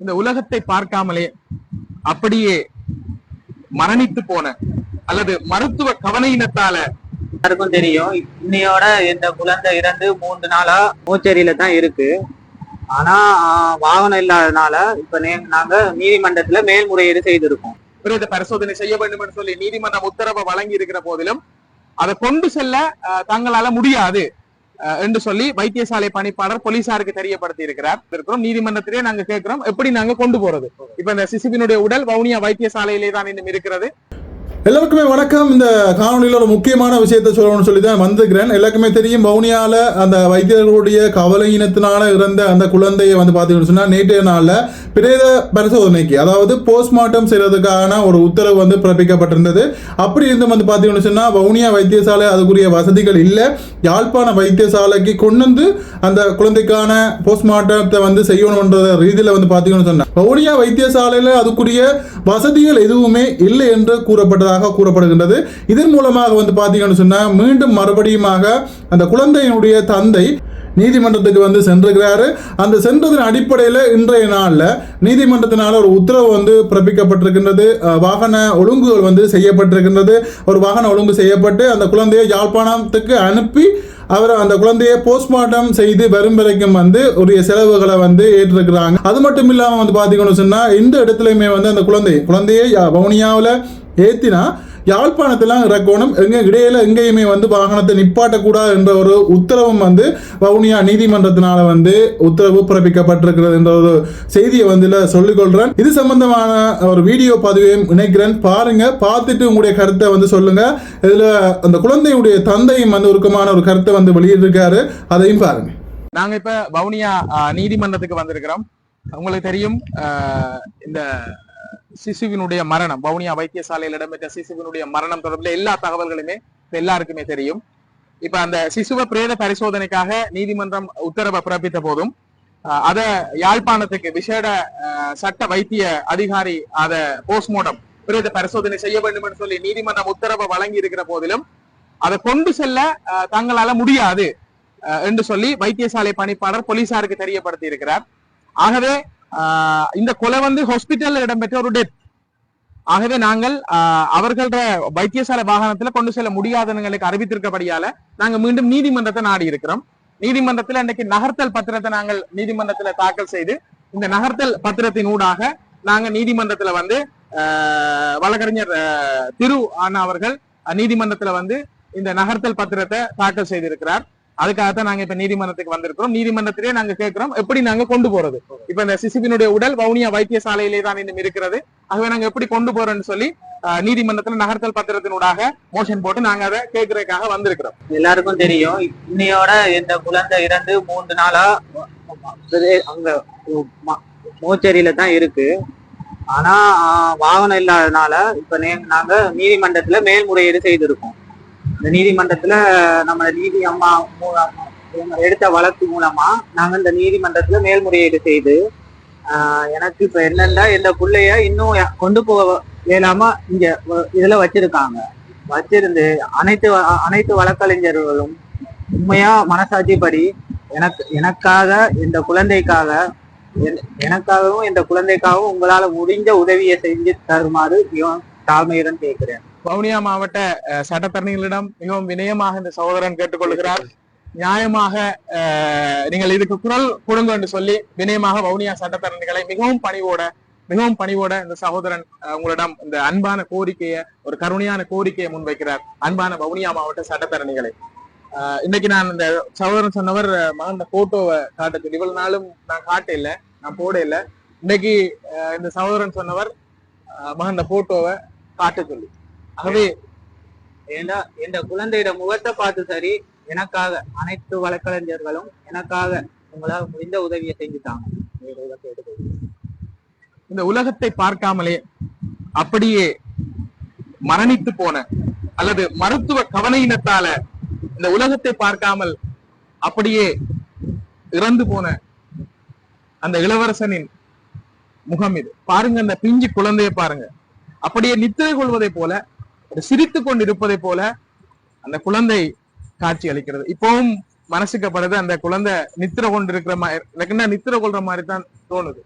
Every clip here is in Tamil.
இந்த உலகத்தை பார்க்காமலே அப்படியே மரணித்து போன அல்லது மருத்துவ கவனையினத்தால எல்லாருக்கும் தெரியும். இன்னையோட இந்த குழந்தை இறந்து 3 நாளா மோச்சேரியில தான் இருக்கு. ஆனா வாகனம் இல்லாதனால இப்ப நாங்க நீதிமன்றத்துல மேல்முறையீடு செய்திருக்கோம். பிரேத பரிசோதனை செய்ய வேண்டும் என்று சொல்லி நீதிமன்றம் உத்தரவை வழங்கி இருக்கிற போதிலும் அதை கொண்டு செல்ல தங்களால முடியாது என்று சொல்லி வைத்தியசாலை பணிப்பாளர் போலீசாருக்கு தெரியப்படுத்தி இருக்கிறோம். நீதிமன்றத்திலே நாங்க கேட்கிறோம், எப்படி நாங்க கொண்டு போறது? இப்ப இந்த சிசுவினுடைய உடல் வவுனியா வைத்தியசாலையிலே தான் இன்னும் இருக்கிறது. எல்லாருக்குமே வணக்கம். இந்த காணொலியில் ஒரு முக்கியமான விஷயத்தை சொல்லணும்னு சொல்லி தான் வந்திருக்கிறேன். எல்லாருக்குமே தெரியும், வவுனியால அந்த வைத்தியர்களுடைய கவலையினத்தினால இறந்த அந்த குழந்தையை பார்த்தீங்கன்னு சொன்னா நேற்றைய நாளில் பிரேத பரிசோதனைக்கு, அதாவது போஸ்ட்மார்ட்டம் செய்யறதுக்கான ஒரு உத்தரவு பிறப்பிக்கப்பட்டிருந்தது. அப்படி இருந்து பார்த்தீங்கன்னு சொன்னா வவுனியா வைத்தியசாலை அதுக்குரிய வசதிகள் இல்லை. யாழ்ப்பாண வைத்தியசாலைக்கு கொண்டு அந்த குழந்தைக்கான போஸ்ட்மார்ட்டத்தை செய்யணும்ன்ற ரீதியில் பார்த்தீங்கன்னு சொன்னா வவுனியா வைத்தியசாலையில் அதுக்குரிய வசதிகள் எதுவுமே இல்லை என்று கூறப்படுகின்றது. இதன் மூலமாக பாத்தீங்கன்னு சொன்னா மீண்டும் மறுபடியுமாக அந்த குழந்தையினுடைய தந்தை நீதிமன்றத்துக்கு சென்றிருக்கிறாரு. அந்த சென்றதன் அடிப்படையில் இன்றைய நாளில் நீதிமன்றத்தினால ஒரு உத்தரவு பிறப்பிக்கப்பட்டிருக்கின்றது. வாகன ஒழுங்குகள் செய்யப்பட்டிருக்கின்றது. ஒரு வாகன ஒழுங்கு செய்யப்பட்டு அந்த குழந்தையை யாழ்ப்பாணத்துக்கு அனுப்பி அவர் அந்த குழந்தையை போஸ்ட்மார்ட்டம் செய்து வரும் வரைக்கும் உரிய செலவுகளை ஏற்றிருக்கிறாங்க. அது மட்டும் இல்லாமல் பார்த்தீங்கன்னு சொன்னா இந்த இடத்துலையுமே அந்த குழந்தையை வவுனியாவில் ஏத்தினா யாழ்ப்பாணத்தில் இறக்கணும், இடையில எங்கேயுமே வாகனத்தை நிப்பாட்டக்கூடாது என்ற ஒரு உத்தரவும் வவுனியா நீதிமன்றத்தினால உத்தரவு பிறப்பிக்கப்பட்டிருக்கிறது என்ற ஒரு செய்தியை சொல்லிக்கொள்றேன். இது சம்பந்தமான ஒரு வீடியோ பதிவையும் இணைக்கிறேன், பாருங்க. பார்த்துட்டு உங்களுடைய கருத்தை சொல்லுங்க. இதுல அந்த குழந்தையுடைய தந்தையும் உருக்கமான ஒரு கருத்தை வெளியிட்டிருக்காரு, அதையும் பாருங்க. நாங்க இப்ப வவுனியா நீதிமன்றத்துக்கு வந்திருக்கிறோம். உங்களுக்கு தெரியும், இந்த சிசுவினுடைய மரணம், வவுனியா வைத்தியசாலையில் இடம்பெற்ற சிசுவினுடைய மரணம் தொடர்பில் எல்லா தகவல்களுமே எல்லாருக்குமே தெரியும். இப்ப அந்த சிசுவ பிரேத பரிசோதனைக்காக நீதிமன்றம் உத்தரவை பிறப்பித்த போதும் அத யாழ்ப்பாணத்துக்கு விசேட சட்ட வைத்திய அதிகாரி அத போஸ்ட்மார்ட்டம் பிரேத பரிசோதனை செய்ய வேண்டும் என்று சொல்லி நீதிமன்றம் உத்தரவை வழங்கி இருக்கிற போதிலும் அதை கொண்டு செல்ல தங்களால முடியாது என்று சொல்லி வைத்தியசாலை பணிப்பாளர் போலீசாருக்கு தெரியப்படுத்தி இருக்கிறார். ஆகவே இந்த கொலை ஹாஸ்பிட்டல்ல இடம்பெற்ற ஒரு டெத். ஆகவே நாங்கள் அவர்கள வைத்தியசாலை வாகனத்துல கொண்டு செல்ல முடியாதவங்களுக்கு அறிவித்திருக்கபடியால நாங்க மீண்டும் நீதிமன்றத்தை நாடி இருக்கிறோம். நீதிமன்றத்துல இன்னைக்கு நகர்த்தல் பத்திரத்தை நாங்கள் நீதிமன்றத்துல தாக்கல் செய்து இந்த நகர்த்தல் பத்திரத்தின் ஊடாக நாங்க நீதிமன்றத்துல வழக்கறிஞர் திரு அண்ணா அவர்கள் நீதிமன்றத்துல இந்த நகர்த்தல் பத்திரத்தை தாக்கல் செய்திருக்கிறார். அதுக்காகத்தான் நாங்க இப்ப நீதிமன்றத்துக்கு வந்திருக்கிறோம். நீதிமன்றத்திலே நாங்க கேட்கிறோம், எப்படி நாங்க கொண்டு போறது? இப்ப இந்த சிசுவினுடைய உடல் வவுனியா வைத்தியசாலையிலே தான் இன்னும் இருக்கிறது. ஆகவே நாங்க எப்படி கொண்டு போறோம்னு சொல்லி நீதிமன்றத்துல நகர்த்தல் பத்திரத்தினூடாக மோஷன் போட்டு நாங்க அதை கேட்கறதுக்காக வந்திருக்கிறோம். எல்லாருக்கும் தெரியும், இன்னையோட இந்த குழந்தை இறந்து 3 நாளா அங்க மோச்சேரியில தான் இருக்கு. ஆனா வாகனம் இல்லாதனால இப்ப நாங்க நீதிமன்றத்துல மேல்முறையீடு செய்திருக்கோம். இந்த நீதிமன்றத்துல நம்ம நீதி அம்மா எடுத்த வழக்கு மூலமா நாங்க இந்த நீதிமன்றத்துல மேல்முறையீடு செய்து எனக்கு இப்ப என்னன்னா இந்த பிள்ளைய இன்னும் கொண்டு போக இயலாம இங்க இதுல வச்சிருந்து அனைத்து வழக்கறிஞர்களும் உண்மையா மனசாட்சிப்படி எனக்காக இந்த குழந்தைக்காக எனக்காகவும் இந்த குழந்தைக்காகவும் உங்களால முடிஞ்ச உதவியை செஞ்சு தருமாறு தாழ்மையுடன் கேட்கிறேன். வவுனியா மாவட்ட சட்டத்தரணிகளிடம் மிகவும் வினயமாக இந்த சகோதரன் கேட்டுக்கொள்கிறார். நியாயமாக நீங்கள் இதுக்கு குரல் கொடுங்க என்று சொல்லி வினயமாக வவுனியா சட்டத்தரணிகளை மிகவும் பணிவோட இந்த சகோதரன் உங்களிடம் இந்த அன்பான கோரிக்கையை, ஒரு கருணையான கோரிக்கையை முன்வைக்கிறார். அன்பான வவுனியா மாவட்ட சட்டத்தரணிகளை, இன்னைக்கு நான் இந்த சகோதரன் சொன்னவர் மகன் போட்டோவை காட்ட சொல்லி இவ்வளவு நாளும் நான் காட்ட இல்லை, நான் போட இல்லை. இன்னைக்கு இந்த சகோதரன் சொன்னவர் மகன் போட்டோவை காட்ட சொல்லி, ஆகவே ஏண்டா இந்த குழந்தையோட முகத்தை பார்த்து சரி, எனக்காக அனைத்து வழக்கறிஞர்களும் எனக்காக உங்களால் முடிந்த உதவியை செஞ்சுட்டாங்க. இந்த உலகத்தை பார்க்காமலே அப்படியே மரணித்து போன அல்லது மருத்துவ கவனையினத்தால இந்த உலகத்தை பார்க்காமல் அப்படியே இறந்து போன அந்த இளவரசனின் முகம் இது. பாருங்க, அந்த பிஞ்சு குழந்தையை பாருங்க, அப்படியே நித்திரை கொள்வதை போல, சிரித்து கொண்டு இருப்பதை போல அந்த குழந்தை காட்சி அளிக்கிறது. இப்பவும் மனசுக்கப்படுது, அந்த குழந்தை நித்திரை கொண்டு இருக்கிற மாதிரி, நித்திரை கொள்ற மாதிரி தான் தோணுது.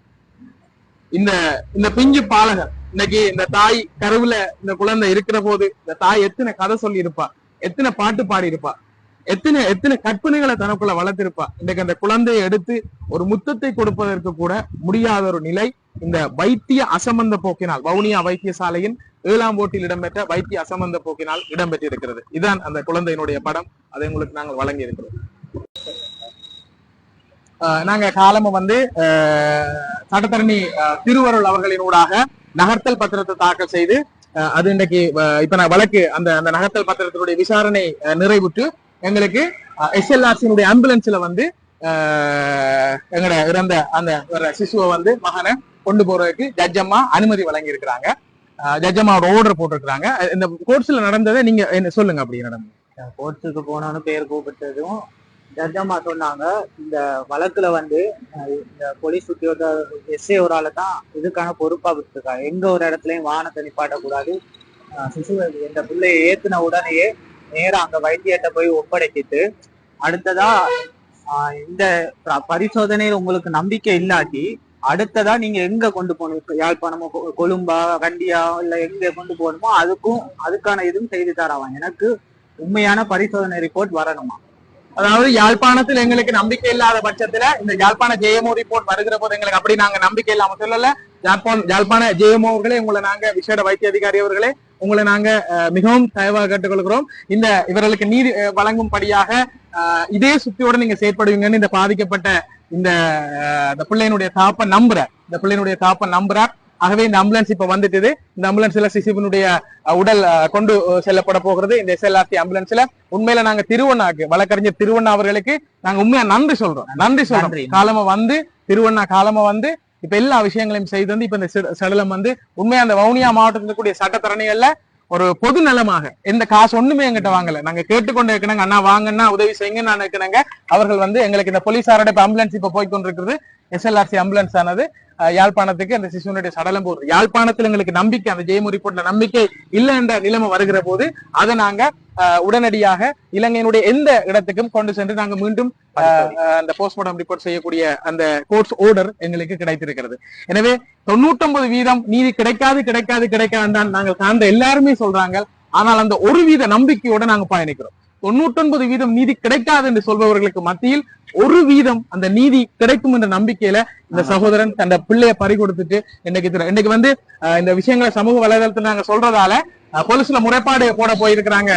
இந்த இந்த பிஞ்சு பாலகர் இன்னைக்கு இந்த தாய் கருவுல இந்த குழந்தை இருக்கிற போது இந்த தாய் எத்தனை கதை சொல்லி இருப்பா, எத்தனை பாட்டு பாடி இருப்பா, எத்தனை எத்தனை கற்பனைகளை தனக்குள்ள வளர்த்திருப்பா. இன்னைக்கு அந்த குழந்தையை எடுத்து ஒரு முத்தத்தை கொடுப்பதற்கு கூட முடியாத ஒரு நிலை இந்த வைத்திய அசம்பந்த போக்கினால், வவுனியா வைத்தியசாலையின் 7ஆம் ஓட்டில் இடம்பெற்ற வைத்திய அசம்பந்த போக்கினால் இடம்பெற்றிருக்கிறது. இதுதான் அந்த குழந்தையினுடைய படம். அதை உங்களுக்கு நாங்கள் வழங்கி இருக்கிறோம். நாங்க காலம வந்து சட்டத்தரணி திருவருள் அவர்களினூடாக நகர்த்தல் பத்திரத்தை தாக்கல் செய்து அது இன்றைக்கு இப்ப நான் வழக்கு அந்த அந்த நகர்த்தல் பத்திரத்தினுடைய விசாரணை நிறைவுற்று எங்களுக்கு SLRC ஆம்புலன்ஸ்ல வந்து எங்கட இறந்த அந்த சிசுவை வந்து மகனை கொண்டு போறதுக்கு ஜட்ஜம்மா அனுமதி வழங்கி இருக்கிறாங்க. ஜட்ஜம்மாவோட ஆர்டர் போட்டிருக்கிறாங்க. இந்த கோர்ட்ஸ்ல நடந்ததை நீங்க என்ன சொல்லுங்க. அப்படி நடந்தது கோர்ட்ஸுக்கு போனோன்னு பேர் கூப்பிட்டதும் ஜட்ஜம்மா சொன்னாங்க, இந்த வழக்குல வந்து இந்த போலீஸ் உத்தியோக எஸ்ஏ ஒரு ஆளை தான் இதுக்கான பொறுப்பா விட்டுருக்காங்க. எங்க ஒரு இடத்துலயும் வாகனத்தை நிப்பாட்டக்கூடாது, சிசுவை இந்த பிள்ளையை ஏத்துன உடனேயே நேரா அங்க வைத்தியத்தை போய் ஒப்படைக்கிட்டு அடுத்ததா இந்த பரிசோதனையில் உங்களுக்கு நம்பிக்கை இல்லாட்டி அடுத்ததா நீங்க எங்க கொண்டு போகணும், யாழ்ப்பாணமோ கொழும்பா கண்டியா இல்ல எங்க கொண்டு போகணுமோ அதுக்கான இதுவும் செய்து தராவாங்க. எனக்கு உண்மையான பரிசோதனை ரிப்போர்ட் வரணுமா. அதாவது யாழ்ப்பாணத்தில் எங்களுக்கு நம்பிக்கை இல்லாத பட்சத்துல இந்த யாழ்ப்பாண ஜேஎம்ஓ ரிப்போர்ட் வருகிற போது எங்களுக்கு அப்படி நாங்க நம்பிக்கை இல்லாம சொல்லல. யாழ்ப்பாண ஜேஎம்ஓ அவர்களே, உங்களை நாங்க விசேட வைத்திய அதிகாரி அவர்களே, உங்களை நாங்க மிகவும் தயவாக கேட்டுக்கொள்கிறோம். இந்த இவர்களுக்கு நீதி வழங்கும்படியாக இதே சுத்தியோட நீங்க செயற்படுவீங்கன்னு இந்த பாதிக்கப்பட்ட இந்த பிள்ளையினுடைய தாப்ப நம்புறார். ஆகவே இந்த ஆம்புலன்ஸ் இப்ப வந்துட்டு இந்த ஆம்புலன்ஸ்ல சிசுவினுடைய உடல் கொண்டு செல்லப்பட போகிறது. இந்த SLRC ஆம்புலன்ஸ்ல உண்மையில நாங்க திருவண்ணாக்கு வழக்கறிஞர் திருவண்ணா அவர்களுக்கு நாங்க உண்மையா நன்றி சொல்றோம். காலமா வந்து திருவண்ணா காலமா வந்து இப்ப எல்லா விஷயங்களையும் செய்து வந்து இப்ப இந்த சடலம் வந்து உண்மையா அந்த வவுனியா மாவட்டத்தில் கூடிய சட்டத்தரணிகள்ல ஒரு பொது நலமாக எந்த காசு ஒண்ணுமே எங்கிட்ட வாங்கல. நாங்க கேட்டுக்கொண்டு இருக்கிறாங்க, அண்ணா வாங்கன்னா உதவி செய்யுங்க நான் இருக்கிறாங்க. அவர்கள் வந்து எங்களுக்கு இந்த போலீசாரோட ஆம்புலன்ஸ் இப்ப போய்கொண்டிருக்கிறது. SLRC ஆம்புலன்ஸ் ஆனது யாழ்ப்பாணத்துக்கு அந்த சிசுவனுடைய சடலம் போடுறது. யாழ்ப்பாணத்தில் எங்களுக்கு நம்பிக்கை, அந்த ஜேஎம்ஓ ரிப்போர்ட்ல நம்பிக்கை இல்லை என்ற நிலைமை வருகிற போது அதை நாங்க உடனடியாக இலங்கையினுடைய எந்த இடத்துக்கும் கொண்டு சென்று நாங்க மீண்டும் அந்த போஸ்ட்மார்டம் ரிப்போர்ட் செய்யக்கூடிய அந்த கோர்ட்ஸ் ஆர்டர் எங்களுக்கு கிடைத்திருக்கிறது. எனவே 99% நீதி கிடைக்காது நாங்கள் சார்ந்த எல்லாருமே சொல்றாங்க. ஆனால் அந்த 1% நம்பிக்கையோட நாங்க பயணிக்கிறோம். 99% நீதி கிடைக்காது என்று சொல்பவர்களுக்கு மத்தியில் 1% அந்த நீதி கிடைக்கும் என்ற நம்பிக்கையில இந்த சகோதரன் தன் பிள்ளைய பறி கொடுத்துட்டு இன்னைக்கு வந்து இந்த விஷயங்களை சமூக வலைதளத்துல நாங்க சொல்றதால போலீஸ்ல முறைப்பாடு போட போயிருக்கிறாங்க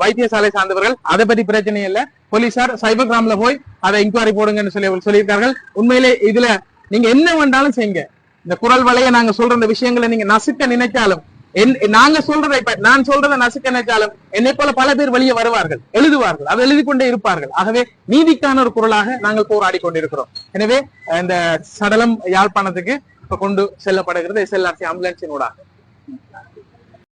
வைத்தியசாலை சார்ந்தவர்கள். அதை பத்தி பிரச்சனை இல்ல, போலீசார் சைபர் கிராம்ல போய் அதை இன்கொயரி போடுங்கன்னு சொல்லியிருக்கார்கள். உண்மையிலே இதுல நீங்க என்ன வேண்டாலும் செய்யுங்க. இந்த குரல் வலைய நாங்க சொல்ற இந்த விஷயங்களை நீங்க நசுக்க நினைச்சாலும், நாங்க சொல்றதை இப்ப நான் சொல்றதை நசுக்க நினைச்சாலும் என்னை போல பல பேர் வெளியே வருவார்கள், எழுதுவார்கள், அதை எழுதி கொண்டே இருப்பார்கள். ஆகவே நீதிக்கான ஒரு குரலாக நாங்கள் போராடி கொண்டிருக்கிறோம். எனவே இந்த சடலம் யாழ்ப்பாணத்துக்கு இப்ப கொண்டு செல்லப்படுகிறது SLRC ஆம்புலன்ஸினூடாக.